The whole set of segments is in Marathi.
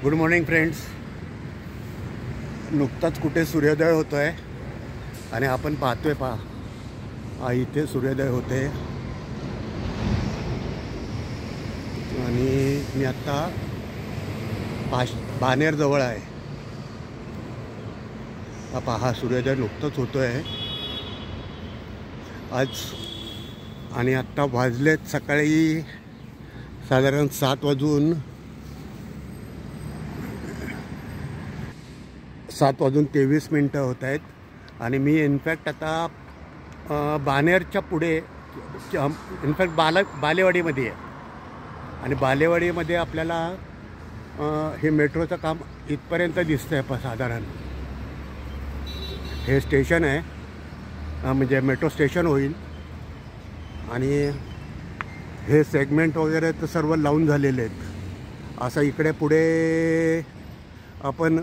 Good morning friends. नुकताच कुठे सूर्योदय होतो आहे आणि आपण पाहतोय इथे सूर्योदय होते आणि मी आत्ता बानेरजवळ आहे. पहा सूर्योदय नुकताच होतो आहे आज. आणि आत्ता वाजलेत सकाळी साधारण 7:23 होत आहेत. आणि मी इनफॅक्ट आता बानेरच्या पुढे इनफॅक्ट बालेवाडीमध्ये आहे. आणि बालेवाडीमध्ये आपल्याला हे मेट्रोचं काम इथपर्यंत दिसतं आहे. साधारण हे स्टेशन आहे, म्हणजे मेट्रो स्टेशन होईल. आणि हे सेगमेंट वगैरे तर सर्व लावून झालेले आहेत. असं इकडे पुढे आपण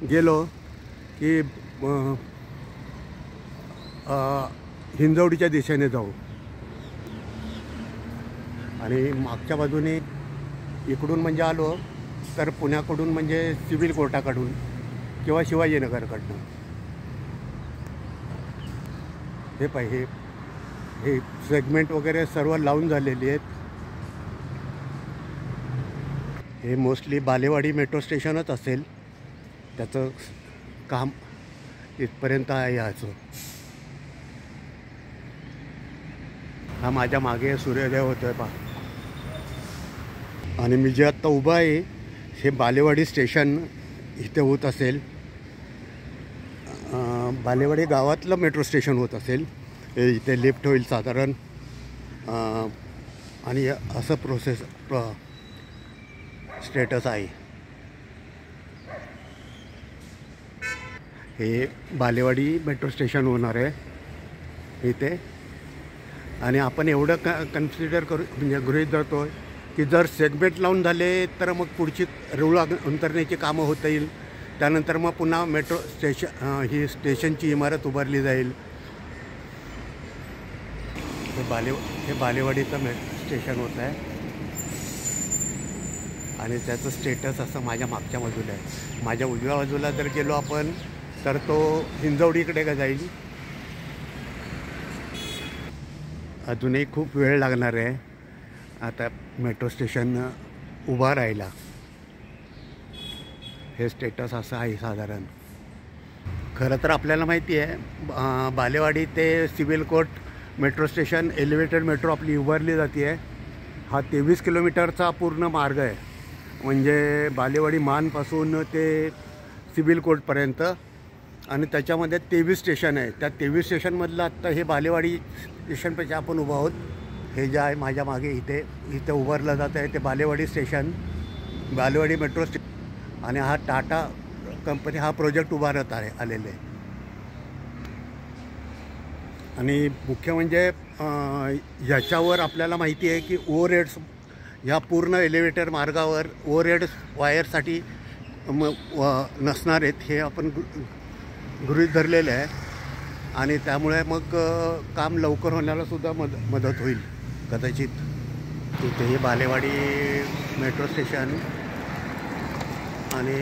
गेलो की हिंजवडीच्या दिशेने जाऊ. आणि मागच्या बाजूने इकडून म्हणजे आलो तर पुण्याकडून म्हणजे सिव्हिल कोर्टाकडून किंवा शिवाजीनगरकडनं. हे पाहिजे हे सेगमेंट वगैरे सर्व लावून झालेली आहेत. हे मोस्टली बालेवाडी मेट्रो स्टेशनच असेल, त्याचं काम इथपर्यंत आहे याचं. हा माझ्या मागे सूर्योदय होतोय आणि मी जे आत्ता उभा आहे हे बालेवाडी स्टेशन इथे होत असेल. बालेवाडी गावातलं मेट्रो स्टेशन होत असेल. इथे लिफ्ट होईल साधारण. आणि असं स्टेटस आहे. हे बालेवाडी मेट्रो स्टेशन होणार आहे इथे. आणि आपण एवढं कन्सिडर करू म्हणजे गृहीत धरतो की जर सेगमेंट लावून झाले तर मग पुढची रुळ अंतरण्याची कामं होता येईल. त्यानंतर मग पुन्हा मेट्रो ही स्टेशनची इमारत उभारली जाईल. हे बालेवाडीचं मेट्रो स्टेशन होतं आहे आणि त्याचं स्टेटस असं माझ्या मागच्या बाजूला आहे. माझ्या उजव्या बाजूला जर गेलो आपण तर तो हिंजवडीकडे का जाईल. अजूनही खूप वेळ लागणार आहे आता मेट्रो स्टेशन उभा राहायला. हे स्टेटस असं आहे साधारण. खरं तर आपल्याला माहिती आहे बालेवाडी ते civil court metro station elevated metro आपली उभारली जाते आहे. हा 23 किलोमीटरचा पूर्ण मार्ग आहे, म्हणजे बालेवाडी मानपासून ते सिव्हिल कोर्टपर्यंत. आणि त्याच्यामध्ये 23 स्टेशन आहे. त्या 23 स्टेशनमधलं आत्ता हे बालेवाडी स्टेशनपेक्षा आपण उभा आहोत. हे जे आहे माझ्या मागे इथे उभारलं जातं आहे ते Balewadi station, Balewadi metro station. आणि हा टाटा कंपनी हा प्रोजेक्ट उभारत आलेले आहे. आणि मुख्य म्हणजे ह्याच्यावर आपल्याला माहिती आहे की ओव्हरहेड्स ह्या पूर्ण एलिव्हेटर मार्गावर ओव्हरहेड्स वायरसाठी नसणार आहेत हे आपण गृहीत धरलेलं आहे. आणि त्यामुळे मग काम लवकर होण्याला सुद्धा मदत होईल कदाचित. तिथे हे बालेवाडी मेट्रो स्टेशन आणि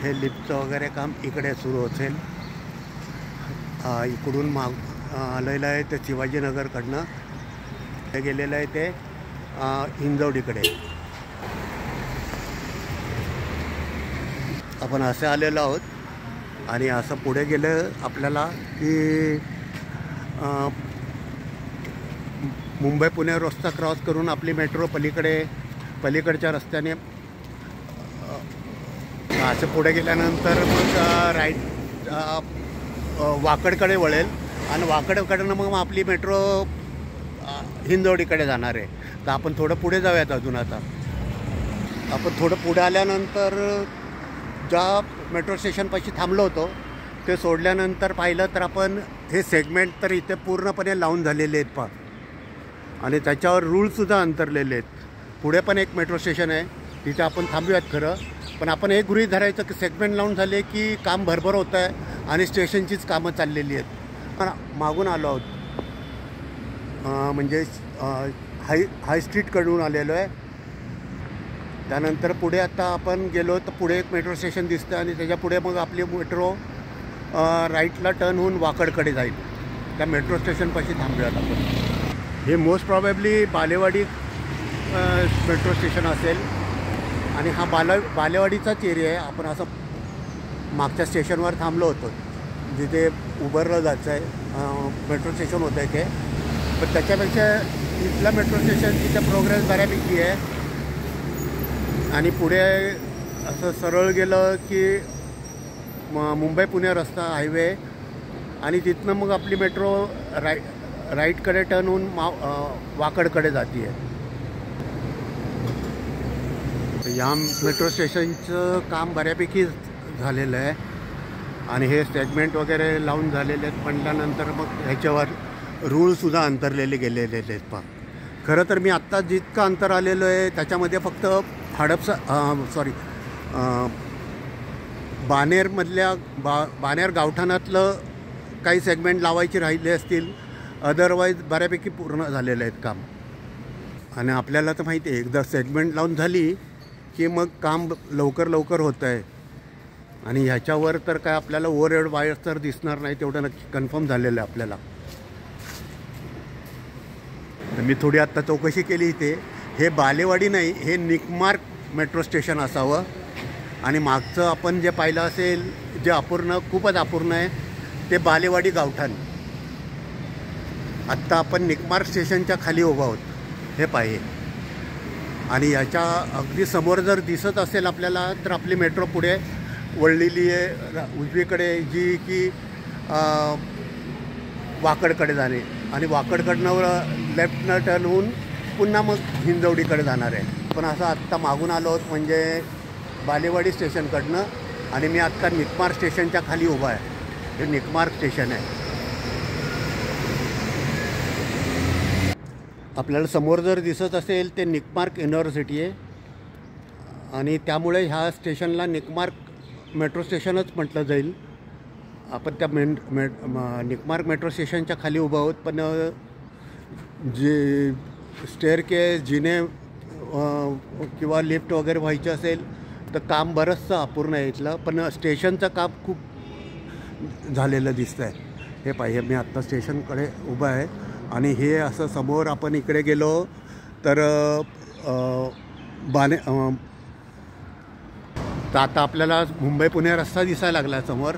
हे लिफ्टचं वगैरे काम इकडे सुरू असेल. इकडून आलेलं आहे ते शिवाजीनगरकडनं, ते गेलेलं आहे ते हिंजवडीकडे. आपण असं आलेलो आहोत. आणि असं पुढे गेलं आपल्याला की मुंबई पुणे रस्ता क्रॉस करून आपली मेट्रो पलीकडच्या रस्त्याने असं पुढे गेल्यानंतर मग राईट वाकडकडे वळेल. आणि वाकडकडनं मग आपली मेट्रो हिंजवडीकडे जाणार आहे. तर आपण थोडं पुढे जाऊयात. अजून आता आपण थोडं पुढे आल्यानंतर ज्या मेट्रो स्टेशनपाशी थांबलो होतो ते सोडल्यानंतर पाहिलं तर आपण हे सेगमेंट तर इथे पूर्णपणे लावून झालेले आहेत आणि त्याच्यावर रूळसुद्धा अंतरलेले आहेत. पुढे पण एक मेट्रो स्टेशन आहे, तिथे आपण थांबूयात खरं. पण आपण हे गृहीत धरायचं की सेगमेंट लावून झाले की काम भरभर होतं आहे आणि स्टेशनचीच कामं चाललेली आहेत. पण मागून आलो आहोत, म्हणजे हाय स्ट्रीटकडून आलेलो आहे. त्यानंतर पुढे आता आपण गेलो तर पुढे एक मेट्रो स्टेशन दिसतं आणि त्याच्या पुढे मग आपली मेट्रो राईटला टर्न होऊन वाकडकडे जाईल. त्या मेट्रो स्टेशनपाशी थांबूयात आपण. हे most probably Balewadi metro station असेल आणि हा बालेवाडीचाच एरिया आहे. आपण असं मागच्या स्टेशनवर थांबलो होतो जिथे उबरलं जायचं आहे, मेट्रो स्टेशन होतं इथे. पण त्याच्यापेक्षा इथलं मेट्रो स्टेशन तिथे प्रोग्रेस बऱ्यापैकी आहे. आणि पुढे असं सरळ गेलं की मुंबई पुणे रस्ता हायवे आणि तिथनं मग आपली मेट्रो राईटकडे टर्न होऊन वाकडकडे जाते आहे. या मेट्रो स्टेशनचं काम बऱ्यापैकी झालेलं आहे आणि हे सेगमेंट वगैरे लावून झालेले आहेत. म्हटल्यानंतर मग ह्याच्यावर रूळसुद्धा अंतरलेले गेलेले आहेत. पहा, खरं तर मी आत्ता जितकं अंतर आलेलो आहे त्याच्यामध्ये फक्त बाणेरमधल्या बाणेर गावठाणातलं काही सेगमेंट लावायचे राहिले असतील, अदरवाईज बऱ्यापैकी पूर्ण झालेलं आहेत काम. आणि आपल्याला तर माहिती आहे एकदा सेगमेंट लावून झाली की मग काम लवकर होतं आहे. आणि ह्याच्यावर तर काय आपल्याला ओव्हरहेड वायर तर दिसणार नाही, तेवढं नक्की कन्फर्म झालेलं आहे आपल्याला. मी थोडी आत्ता चौकशी केली इथे. हे बालेवाडी नाही, हे निकमार्क मेट्रो स्टेशन असावं. आणि मागचं आपण जे पाहिलं असेल जे खूपच अपूर्ण आहे ते बालेवाडी गावठाण. आत्ता आपण निकमार्क स्टेशनच्या खाली उभा आहोत, हे पाहिजे. आणि याच्या अगदी समोर जर दिसत असेल आपल्याला तर आपली मेट्रो पुढे वळलेली आहे उजवीकडे, जी की वाकडकडे जाणे आणि वाकडकडनं लेफ्टनं टर्न होऊन पुन्हा मग हिंजवडीकडे जाणार आहे. पण असं आत्ता मागून आलो आहोत म्हणजे बालेवाडी स्टेशनकडनं. आणि मी आत्ता निकमार्क स्टेशनच्या खाली उभा आहे. हे निकमार्क स्टेशन आहे. आपल्याला समोर जर दिसत असेल ते निकमार्क युनिव्हर्सिटी आहे आणि त्यामुळे ह्या स्टेशनला निकमार्क मेट्रो स्टेशनच म्हटलं जाईल. आपण त्या निकमार्क मेट्रो स्टेशनच्या खाली उभं आहोत. पण जे स्टेअरकेस जिने किंवा लिफ्ट वगैरे व्हायचं असेल तर काम बरंचसं अपूर्ण आहे इथलं. पण स्टेशनचं काम खूप झालेलं दिसतं आहे. हे पाहिजे, मी आत्ता स्टेशनकडे उभं आहे आणि हे असं समोर आपण इकडे गेलो तर तर आता आपल्याला मुंबई पुणे रस्ता दिसायला लागला समोर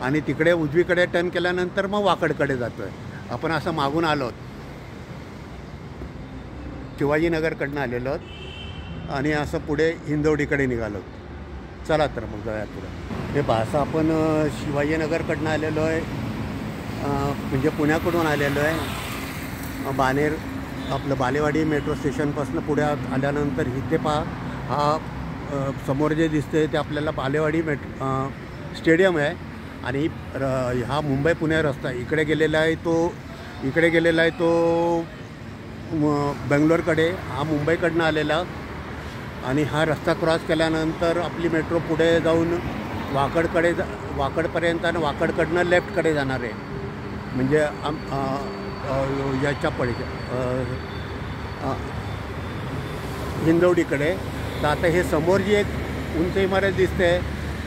आणि तिकडे उजवीकडे टर्न केल्यानंतर मग वाकडकडे जातो आहे. आपण असं मागून आलो आहोत, शिवाजीनगरकडनं आलेलो आहोत आणि असं पुढे हिंजवडीकडे निघालो. चला तर मग जाऊया पुढं. हे असं आपण शिवाजीनगरकडनं आलेलो आहे, म्हणजे पुण्याकडून आलेलो आहे. आपलं बालेवाडी मेट्रो स्टेशनपासून पुढे आल्यानंतर इथे पहा, हा समोर जे दिसते ते आपल्याला बालेवाडी स्टेडियम आहे. आणि हा मुंबई पुणे रस्ता इकडे गेलेला आहे तो बेंगलोरकडे, हा मुंबईकडनं आलेला. आणि हा रस्ता क्रॉस केल्यानंतर आपली मेट्रो पुढे जाऊन वाकडपर्यंत आणि वाकडकडनं लेफ्टकडे जाणार आहे. म्हणजे याच्या हिंजवडीकडे. तर आता हे समोर जी एक उंच इमारत दिसते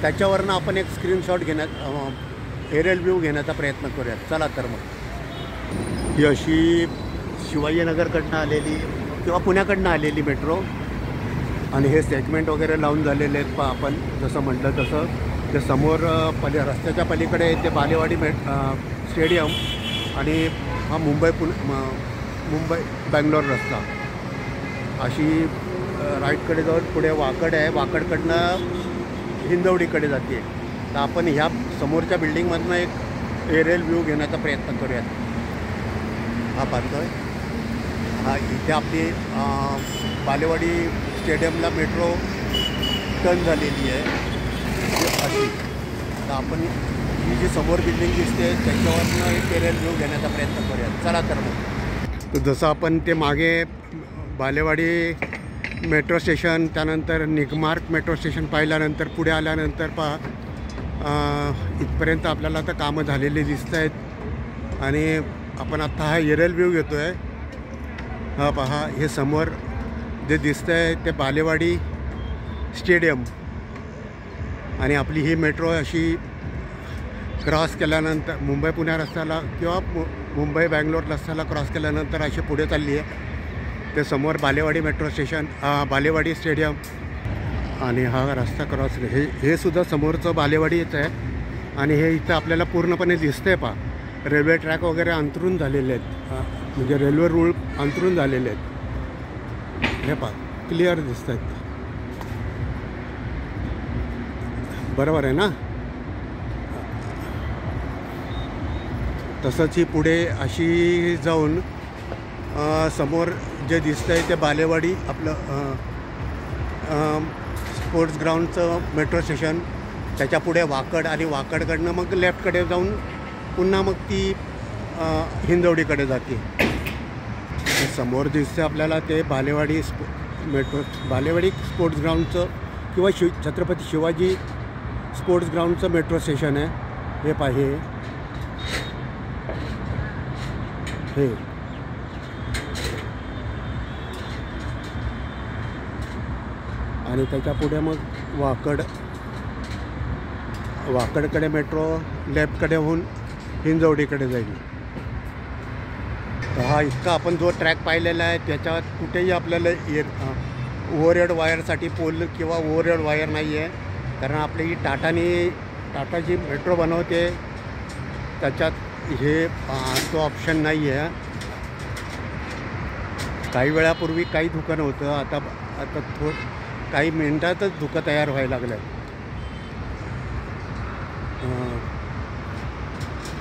त्याच्यावरनं आपण एक स्क्रीनशॉट एरियल व्ह्यू घेण्याचा प्रयत्न करूयात. चला तर मग. ही अशी शिवाजीनगरकडनं आलेली किंवा पुण्याकडनं आलेली मेट्रो आणि हे सेगमेंट वगैरे लावून झालेले आहेत. पहा, आपण जसं म्हटलं तसं ते समोर रस्त्याच्या पलीकडे ते बालेवाडी स्टेडियम आणि हा मुंबई बेंगलोर रस्ता. अशी राईटकडे जाऊन पुढे वाकड आहे, वाकडकडनं हिंजवडीकडे जाते. तर आपण ह्या समोरच्या बिल्डिंगमधनं एक एरियल व्ह्यू घेण्याचा प्रयत्न करूयात. हा पाहतो आहे, हा इथे आपली बालेवाडी स्टेडियमला मेट्रो टर्न झालेली आहे अशी. तर आपण ही जी समोर बिल्डिंग दिसते त्याच्यावरनं एक एरियल व्ह्यू घेण्याचा प्रयत्न करूयात. चला तर मग. तर जसं आपण ते मागे बालेवाडी मेट्रो स्टेशन त्यानंतर निकमार्क मेट्रो स्टेशन पाहिल्यानंतर पुढे आल्यानंतर इथपर्यंत आपल्याला आता कामं झालेली दिसत आहेत. आणि आपण आत्ता हा एरियल व्ह्यू घेतो आहे. हा पहा, हे समोर जे दिसतं आहे ते बालेवाडी स्टेडियम. आणि आपली ही मेट्रो अशी क्रॉस केल्यानंतर मुंबई पुणे रस्त्याला किंवा मुंबई बँगलोर रस्त्याला क्रॉस केल्यानंतर अशी पुढे चालली आहे. ते समोर Balewadi metro station, Balewadi stadium. आणि हा रस्ता क्रॉस हे सुद्धा समोरचं बालेवाडीच आहे. आणि हे इथं आपल्याला पूर्णपणे दिसतंय पहा, रेल्वे ट्रॅक वगैरे अंतरून झालेले आहेत, म्हणजे रेल्वे रूळ अंतरून झालेले आहेत. हे पहा क्लिअर दिसत आहेत. बरोबर आहे ना. तसंच ही पुढे अशी जाऊन समोर जे दिसतंय ते बालेवाडी आपलं स्पोर्ट्स ग्राउंडचं मेट्रो स्टेशन. त्याच्या पुढे वाकड आणि वाकडकडनं मग लेफ्टकडे जाऊन पुन्हा मग ती हिंजवडीकडे जाते. समोर दिसते आपल्याला ते बालेवाडी बालेवाडी स्पोर्ट्स ग्राउंडचं किंवा छत्रपती शिवाजी स्पोर्ट्स ग्राउंडचं मेट्रो स्टेशन आहे. हे पाहे हे आणि त्याच्या पुढे मग वाकडकडे मेट्रो लेफ्टकडे होऊन हिंजवडीकडे जाईल. तर हा इतका आपण जो ट्रॅक पाहिलेला आहे त्याच्यात कुठेही आपल्याला ओव्हरहेड वायरसाठी पोल किंवा ओव्हरहेड वायर नाही आहे. कारण आपली ही टाटा जी मेट्रो बनवते त्याच्यात हे तो ऑप्शन नाही आहे. काही वेळापूर्वी काही धुकं नव्हतं, आता काही मिनिटातच धुकं तयार व्हायला लागलं.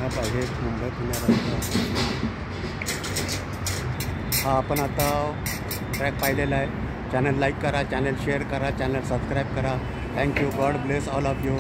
हा पाहिजे मुंबई पुणे रस्ता. हा आपण आता ट्रॅक पाहिलेला आहे. चॅनल लाईक करा, चॅनल शेअर करा, चॅनल सबस्क्राईब करा. Thank you. God bless all of you.